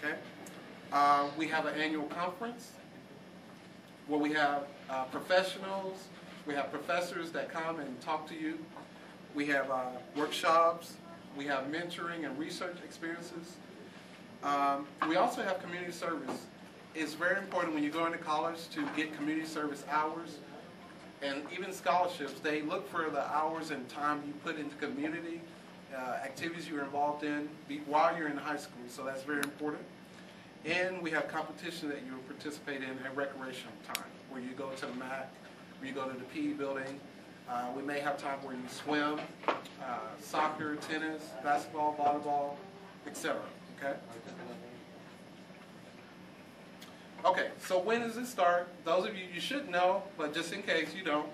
Okay. We have an annual conference where we have professionals, we have professors that come and talk to you. We have workshops, we have mentoring and research experiences. We also have community service. It's very important when you go into college to get community service hours and even scholarships. They look for the hours and time you put into community activities you're involved in while you're in high school, so that's very important. And we have competition that you will participate in at recreational time, where you go to the MAC, where you go to the PE building. We may have time where you swim, soccer, tennis, basketball, volleyball, etc. Okay? Okay, so when does it start? Those of you, you should know, but just in case you don't,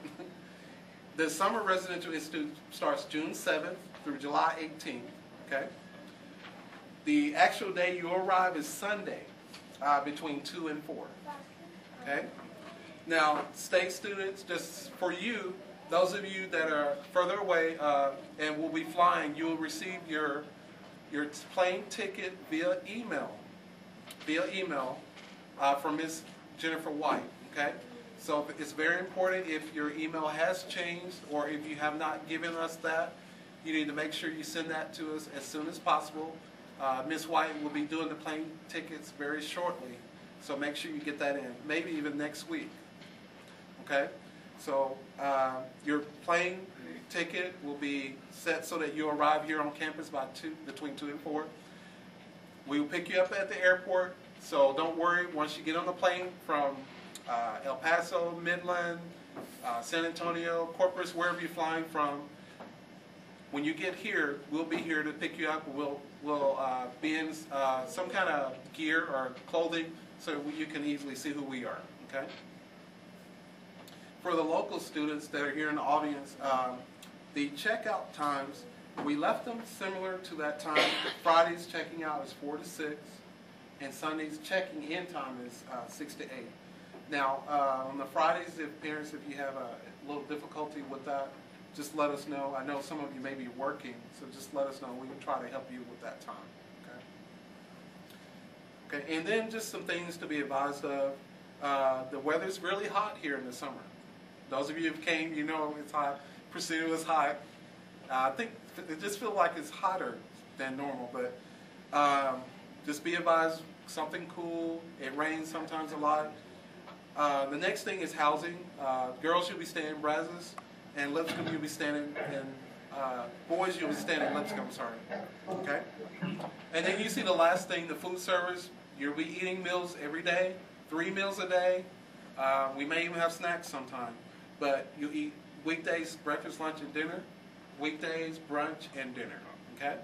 the Summer Residential Institute starts June 7th through July 18th. Okay? The actual day you arrive is Sunday between 2 and 4. Okay? Now, state students, just for you, those of you that are further away and will be flying, you will receive your plane ticket via email. From Ms. Jennifer White. Okay? So it's very important if your email has changed or if you have not given us that, you need to make sure you send that to us as soon as possible. Ms. White will be doing the plane tickets very shortly, so make sure you get that in, maybe even next week. Okay? So your plane ticket will be set so that you arrive here on campus by between 2 and 4. We will pick you up at the airport, so don't worry. Once you get on the plane from El Paso, Midland, San Antonio, Corpus, wherever you're flying from, when you get here, we'll be here to pick you up. We'll be in some kind of gear or clothing so you can easily see who we are. Okay? For the local students that are here in the audience, the checkout times, we left them similar to that time. Fridays checking out is 4 to 6, and Sundays checking in time is 6 to 8. Now, on the Fridays, if you have a little difficulty with that, just let us know. I know some of you may be working, so just let us know. We can try to help you with that time. Okay. Okay. And then just some things to be advised of. The weather's really hot here in the summer. Those of you who came, you know it's hot. Presidio is hot. I think it just feels like it's hotter than normal, but just be advised, something cool. It rains sometimes a lot. The next thing is housing. Girls, you'll be staying in Brazos, and Lipscomb, you'll be staying in, boys, you'll be staying in Lipscomb, sorry. Okay? And then you see the last thing, the food service. You'll be eating meals every day, 3 meals a day. We may even have snacks sometime. But you eat weekdays, breakfast, lunch, and dinner. Weekdays, brunch, and dinner. Okay?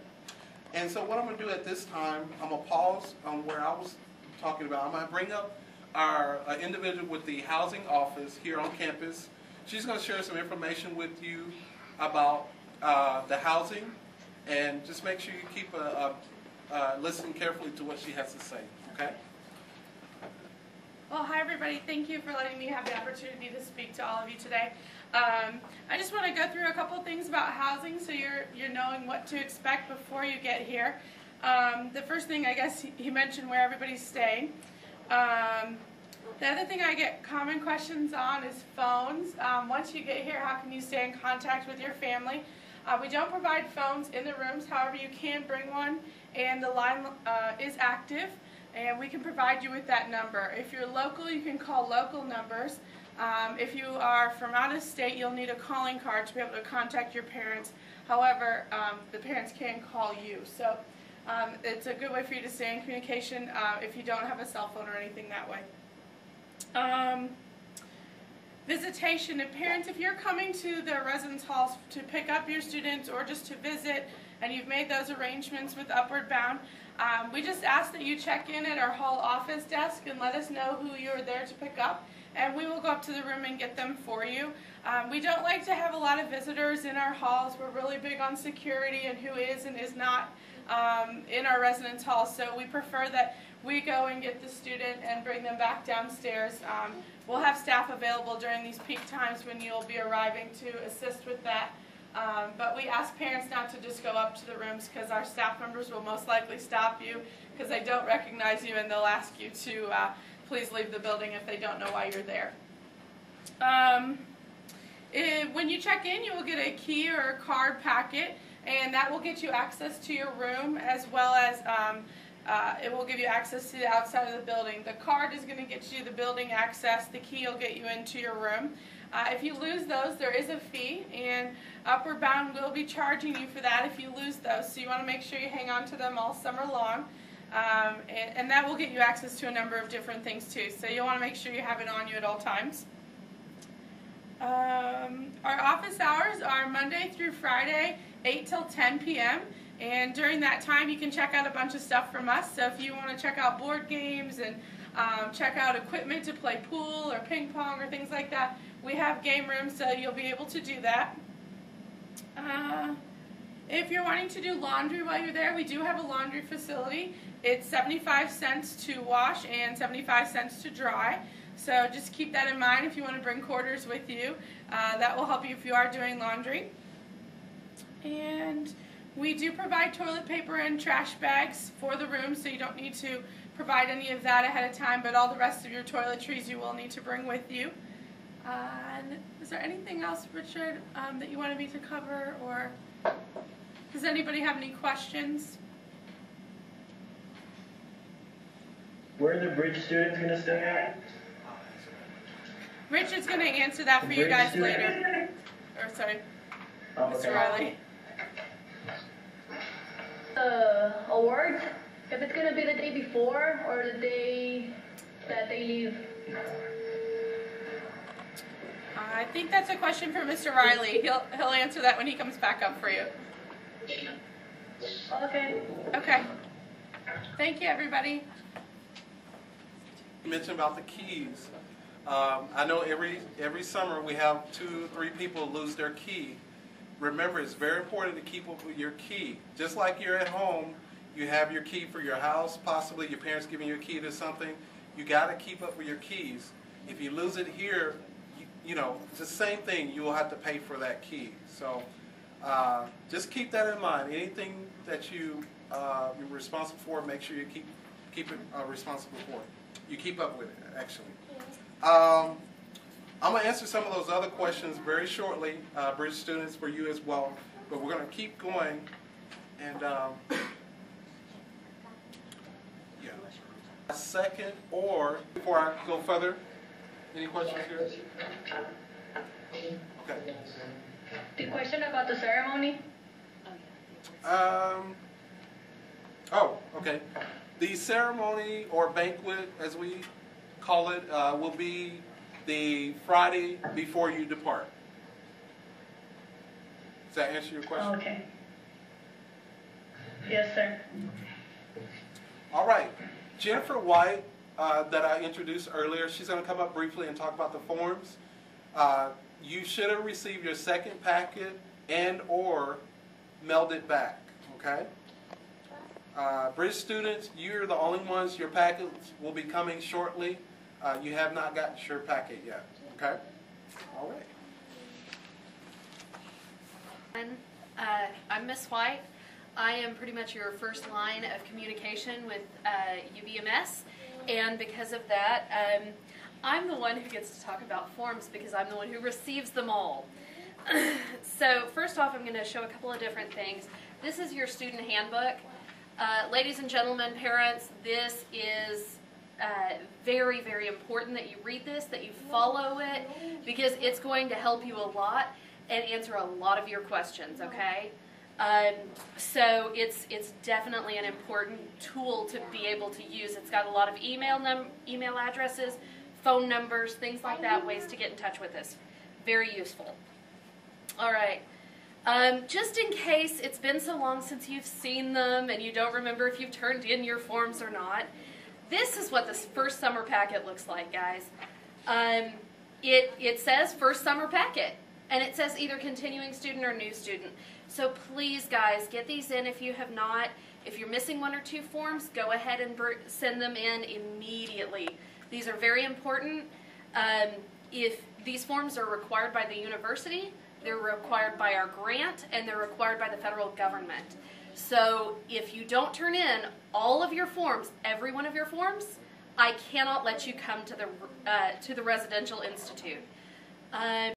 And so what I'm going to do at this time, I'm going to pause on where I was talking about. I'm going to bring up our individual with the housing office here on campus. She's going to share some information with you about the housing, and just make sure you keep listening carefully to what she has to say. Okay? Well, hi everybody. Thank you for letting me have the opportunity to speak to all of you today. I just want to go through a couple things about housing so you're knowing what to expect before you get here. The first thing, I guess, he mentioned where everybody's staying. The other thing I get common questions on is phones. Once you get here, how can you stay in contact with your family? We don't provide phones in the rooms, however you can bring one, and the line is active, and we can provide you with that number. If you're local, you can call local numbers. If you are from out of state, you'll need a calling card to be able to contact your parents. However, the parents can call you. So it's a good way for you to stay in communication if you don't have a cell phone or anything that way. Visitation. And parents, if you're coming to the residence halls to pick up your students or just to visit, and you've made those arrangements with Upward Bound, we just ask that you check in at our hall office desk and let us know who you're there to pick up, and we will go up to the room and get them for you. We don't like to have a lot of visitors in our halls. We're really big on security and who is and is not in our residence halls, so we prefer that we go and get the student and bring them back downstairs. We'll have staff available during these peak times when you'll be arriving to assist with that. But we ask parents not to just go up to the rooms because our staff members will most likely stop you because they don't recognize you and they'll ask you to please leave the building if they don't know why you're there. When you check in, you will get a key or a card packet, and that will get you access to your room, as well as it will give you access to the outside of the building. The card is going to get you the building access. The key will get you into your room. If you lose those, there is a fee, and Upward Bound will be charging you for that if you lose those. So you want to make sure you hang on to them all summer long, and that will get you access to a number of different things too. So you'll want to make sure you have it on you at all times. Our office hours are Monday through Friday, 8 till 10 p.m. And during that time, you can check out a bunch of stuff from us. So if you want to check out board games and check out equipment to play pool or ping pong or things like that, we have game rooms, so you'll be able to do that. If you're wanting to do laundry while you're there, we do have a laundry facility. It's 75 cents to wash and 75 cents to dry. So just keep that in mind if you want to bring quarters with you. That will help you if you are doing laundry. And we do provide toilet paper and trash bags for the room, so you don't need to provide any of that ahead of time, but all the rest of your toiletries you will need to bring with you. And is there anything else, Richard, that you wanted me to cover, or does anybody have any questions? Where are the bridge students going to stay at? Richard's going to answer that for you guys later. Or sorry, Mr. Riley. Awards, if it's going to be the day before or the day that they leave. I think that's a question for Mr. Riley. He'll answer that when he comes back up for you. Okay. Okay. Thank you, everybody. You mentioned about the keys. I know every summer we have 2 or 3 people lose their key. Remember, it's very important to keep up with your key. Just like you're at home, you have your key for your house, possibly your parents giving you a key to something. You got to keep up with your keys. If you lose it here, you know, it's the same thing. You will have to pay for that key. So just keep that in mind. Anything that you're responsible for, make sure you keep it responsible for. You keep up with it, actually. I'm going to answer some of those other questions very shortly, bridge students, for you as well. But we're going to keep going. And yeah. Second, or before I go further, any questions here? Okay. The question about the ceremony? Oh, okay. The ceremony or banquet, as we call it, will be the Friday before you depart. Does that answer your question? Okay. Yes, sir. All right. Jennifer White, that I introduced earlier, she's going to come up briefly and talk about the forms. You should have received your second packet and or mailed it back, okay? Bridge students, you're the only ones, your packets will be coming shortly. You have not gotten your packet yet, okay? All right. I'm Miss White. I am pretty much your first line of communication with UBMS, and because of that, I'm the one who gets to talk about forms because I'm the one who receives them all. So first off, I'm going to show a couple of different things. This is your student handbook. Ladies and gentlemen, parents, this is very, very important that you read this, that you follow it, because it's going to help you a lot and answer a lot of your questions, okay? So it's definitely an important tool to be able to use. It's got a lot of email addresses, phone numbers, things like that, ways to get in touch with us. Very useful. All right. Just in case it's been so long since you've seen them and you don't remember if you've turned in your forms or not, this is what this first summer packet looks like, guys. It says first summer packet, and it says either continuing student or new student. So please, guys, get these in if you have not. If you're missing 1 or 2 forms, go ahead and send them in immediately. These are very important. If these forms are required by the university, they're required by our grant, and they're required by the federal government. So if you don't turn in all of your forms, every one of your forms, I cannot let you come to the residential institute.